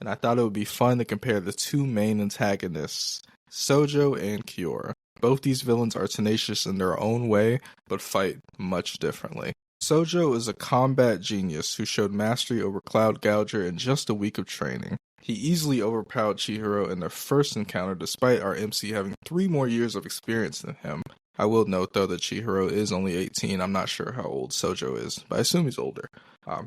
and I thought it would be fun to compare the two main antagonists, Sojo and Kyora. Both these villains are tenacious in their own way, but fight much differently. Sojo is a combat genius who showed mastery over Cloud Gouger in just a week of training. He easily overpowered Chihiro in their first encounter despite our MC having 3 more years of experience than him. I will note though that Chihiro is only 18, I'm not sure how old Sojo is, but I assume he's older.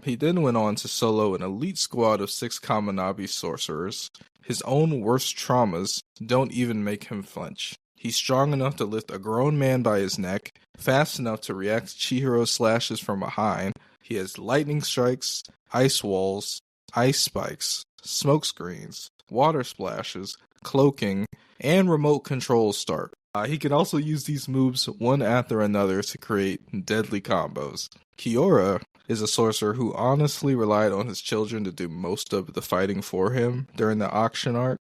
He then went on to solo an elite squad of 6 Kaminabi sorcerers. His own worst traumas don't even make him flinch. He's strong enough to lift a grown man by his neck, fast enough to react to Chihiro's slashes from behind. He has lightning strikes, ice walls, ice spikes, smoke screens, water splashes, cloaking, and remote control start. He can also use these moves one after another to create deadly combos. Kyora is a sorcerer who honestly relied on his children to do most of the fighting for him during the auction arc.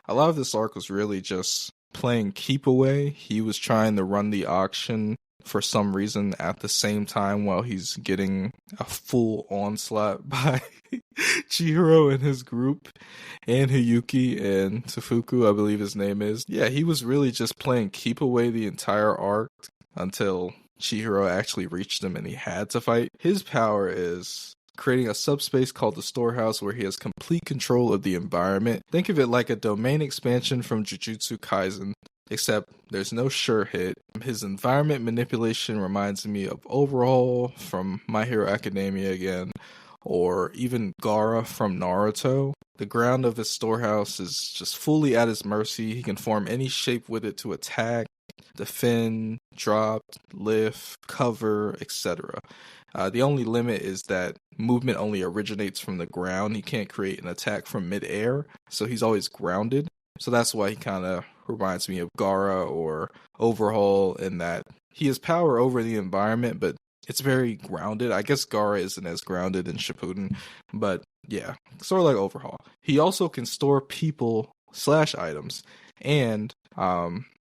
A lot of this arc was really just playing keep away. He was trying to run the auction for some reason at the same time while he's getting a full onslaught by Chihiro and his group, and Hiyuki and Tafuku, I believe his name is. Yeah, he was really just playing keep away the entire arc until Chihiro actually reached him and he had to fight. His power is creating a subspace called the Storehouse where he has complete control of the environment. Think of it like a domain expansion from Jujutsu Kaisen, except there's no sure hit. His environment manipulation reminds me of Overhaul from My Hero Academia again, or even Gaara from Naruto. The ground of his storehouse is just fully at his mercy. He can form any shape with it to attack, defend, drop, lift, cover, etc. The only limit is that movement only originates from the ground. He can't create an attack from mid-air, so he's always grounded. So that's why he kind of reminds me of Gaara or Overhaul in that he has power over the environment, but it's very grounded. I guess Gaara isn't as grounded in Shippuden, but yeah, sort of like Overhaul. He also can store people / items and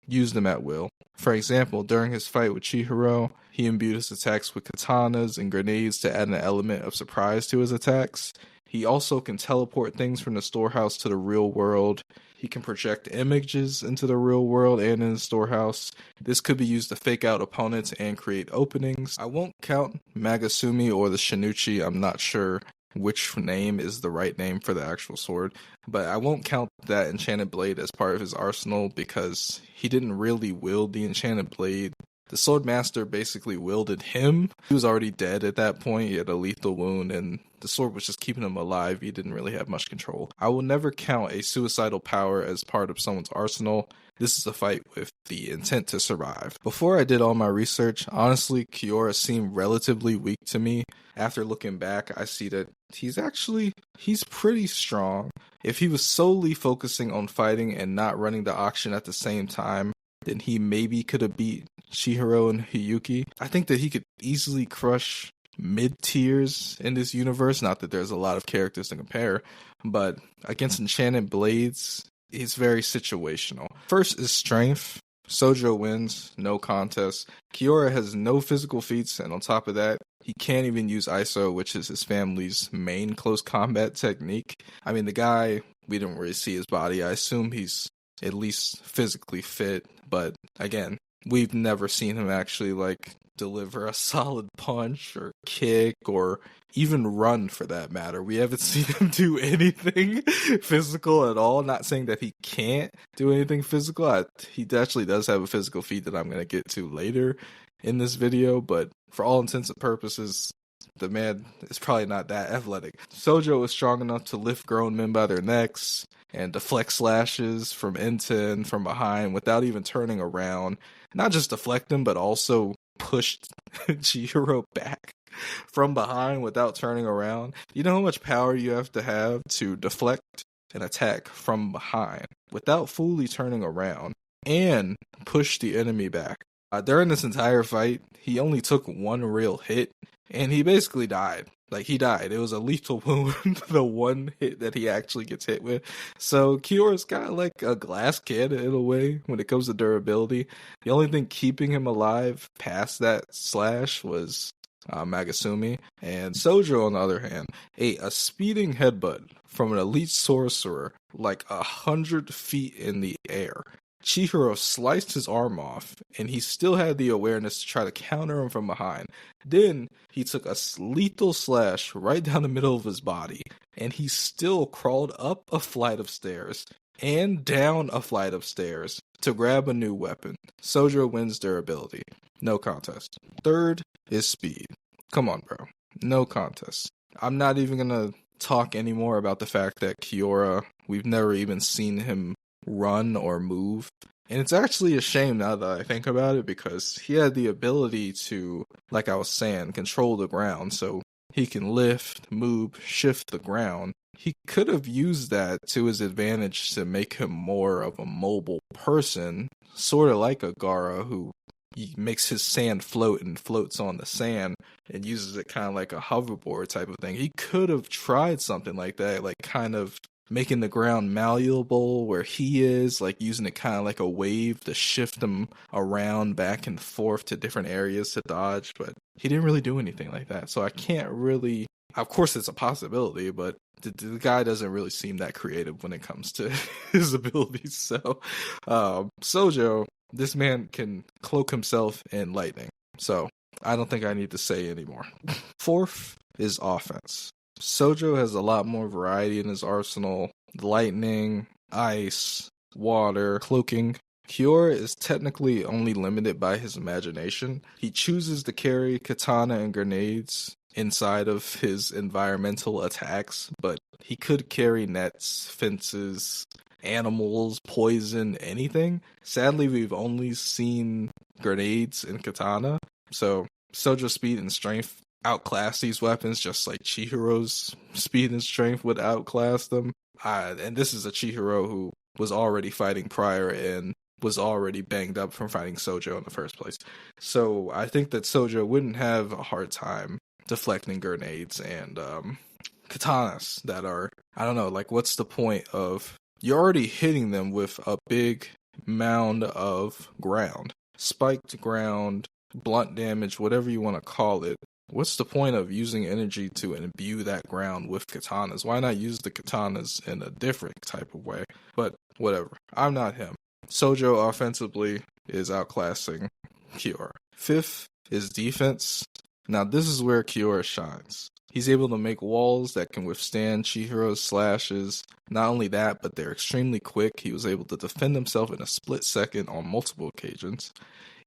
use them at will. For example, during his fight with Chihiro, he imbued his attacks with katanas and grenades to add an element of surprise to his attacks. He also can teleport things from the storehouse to the real world. He can project images into the real world and in the storehouse. This could be used to fake out opponents and create openings. I won't count Magasumi or the Shinuchi. I'm not sure which name is the right name for the actual sword, but I won't count that enchanted blade as part of his arsenal because he didn't really wield the enchanted blade. The sword master basically wielded him. He was already dead at that point. He had a lethal wound and the sword was just keeping him alive. He didn't really have much control. I will never count a suicidal power as part of someone's arsenal. This is a fight with the intent to survive. Before I did all my research, honestly, Kyora seemed relatively weak to me. After looking back, I see that he's pretty strong. If he was solely focusing on fighting and not running the auction at the same time, then he maybe could have beat Chihiro and Hiyuki. I think that he could easily crush mid-tiers in this universe. Not that there's a lot of characters to compare, but against enchanted blades, it's very situational. First is strength. Sojo wins, no contest. Kyora has no physical feats, and on top of that, he can't even use ISO, which is his family's main close combat technique. I mean, the guy, we didn't really see his body. I assume he's at least physically fit, but again, we've never seen him actually deliver a solid punch or kick or even run for that matter. We haven't seen him do anything physical at all. Not saying that he can't do anything physical. He actually does have a physical feat that I'm going to get to later in this video, but for all intents and purposes, the man is probably not that athletic. Sojo is strong enough to lift grown men by their necks and deflect slashes from end to end from behind without even turning around. Not just deflect them, but also pushed Chihiro back from behind without turning around. You know how much power you have to deflect an attack from behind without fully turning around and push the enemy back. During this entire fight, he only took one real hit, and he basically died. He died. It was a lethal wound, the one hit that he actually gets hit with. So Kyora's kind of like a glass kid in a way when it comes to durability. The only thing keeping him alive past that slash was Magasumi. And Sojo, on the other hand, ate a speeding headbutt from an elite sorcerer like 100 feet in the air. Chihiro sliced his arm off, and he still had the awareness to try to counter him from behind. Then he took a lethal slash right down the middle of his body, and he still crawled up a flight of stairs and down a flight of stairs to grab a new weapon. Sojo wins durability. No contest. Third is speed. Come on, bro. No contest. I'm not even gonna talk anymore about the fact that Kyora, we've never even seen him run or move. And it's actually a shame now that I think about it, because he had the ability to, like I was saying, control the ground. So he can lift, move, shift the ground. He could have used that to his advantage to make him more of a mobile person, sort of like a Gaara, who he makes his sand float and floats on the sand and uses it kind of like a hoverboard type of thing. He could have tried something like that, like kind of making the ground malleable where he is, like using it kind of like a wave to shift him around back and forth to different areas to dodge, but he didn't really do anything like that. So I can't really, of course it's a possibility, but the guy doesn't really seem that creative when it comes to his abilities. So Sojo, this man can cloak himself in lightning. So I don't think I need to say anymore. Fourth is offense. Sojo has a lot more variety in his arsenal. Lightning, ice, water, cloaking. Kyora is technically only limited by his imagination. He chooses to carry katana and grenades inside of his environmental attacks, but he could carry nets, fences, animals, poison, anything. Sadly, we've only seen grenades and katana, so Sojo's speed and strength outclass these weapons, just like Chihiro's speed and strength would outclass them. And this is a Chihiro who was already fighting prior and was already banged up from fighting Sojo in the first place. So I think that Sojo wouldn't have a hard time deflecting grenades and katanas that are, I don't know, like what's the point of, you're already hitting them with a big mound of ground, spiked ground, blunt damage, whatever you want to call it. What's the point of using energy to imbue that ground with katanas? Why not use the katanas in a different type of way? But whatever. I'm not him. Sojo offensively is outclassing Kyora. Fifth is defense. Now this is where Kyora shines. He's able to make walls that can withstand Chihiro's slashes. Not only that, but they're extremely quick. He was able to defend himself in a split second on multiple occasions.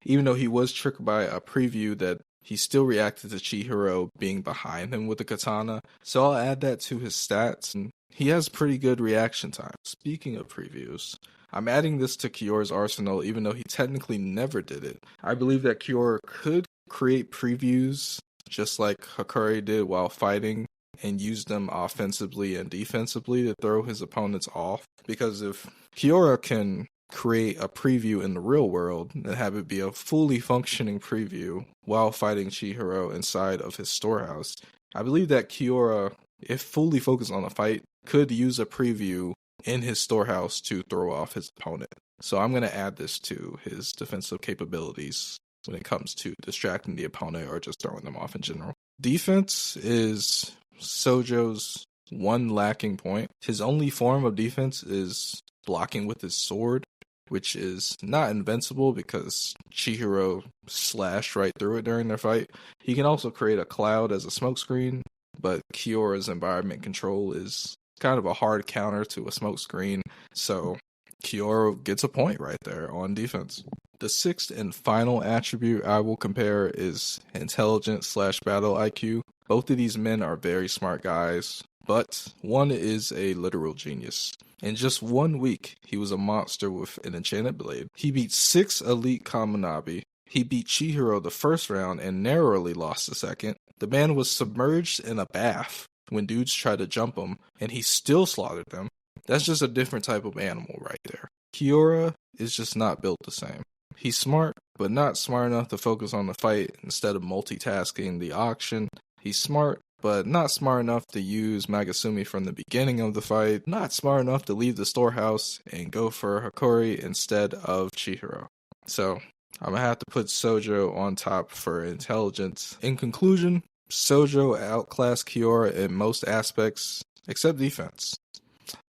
Even though he was tricked by a preview that he still reacted to Chihiro being behind him with the katana. So I'll add that to his stats, and he has pretty good reaction time. Speaking of previews, I'm adding this to Kyora's arsenal even though he technically never did it. I believe that Kyora could create previews just like Hakari did while fighting and use them offensively and defensively to throw his opponents off. Because if Kyora can create a preview in the real world and have it be a fully functioning preview while fighting Chihiro inside of his storehouse, I believe that Kyora, if fully focused on the fight, could use a preview in his storehouse to throw off his opponent. So I'm going to add this to his defensive capabilities when it comes to distracting the opponent or just throwing them off in general. Defense is Sojo's one lacking point. His only form of defense is blocking with his sword, which is not invincible because Chihiro slashed right through it during their fight. He can also create a cloud as a smokescreen, but Kyora's environment control is kind of a hard counter to a smokescreen, so Kyora gets a point right there on defense. The sixth and final attribute I will compare is intelligence / battle IQ. Both of these men are very smart guys, but one is a literal genius. In just 1 week, he was a monster with an enchanted blade. He beat 6 elite Kaminabi. He beat Chihiro the first round and narrowly lost the second. The man was submerged in a bath when dudes tried to jump him, and he still slaughtered them. That's just a different type of animal right there. Kyora is just not built the same. He's smart, but not smart enough to focus on the fight instead of multitasking the auction. He's smart, but not smart enough to use Magasumi from the beginning of the fight. Not smart enough to leave the storehouse and go for Hakori instead of Chihiro. So, I'm gonna have to put Sojo on top for intelligence. In conclusion, Sojo outclassed Kyora in most aspects except defense.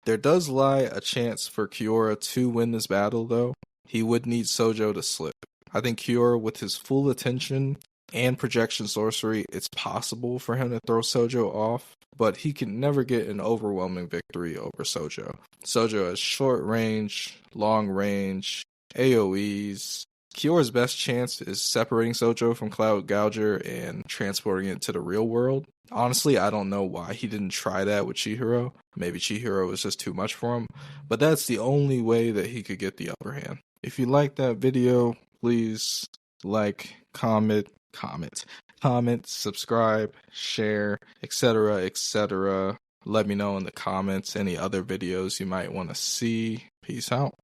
There does lie a chance for Kyora to win this battle, though. He would need Sojo to slip. I think Kyora, with his full attention and projection sorcery, it's possible for him to throw Sojo off, but he can never get an overwhelming victory over Sojo. Sojo has short range, long range, AoEs. Kyora's best chance is separating Sojo from Cloud Gouger and transporting it to the real world. Honestly, I don't know why he didn't try that with Chihiro. Maybe Chihiro was just too much for him, but that's the only way that he could get the upper hand. If you like that video, please like, comment, subscribe, share, etc., etc. Let me know in the comments any other videos you might want to see. Peace out.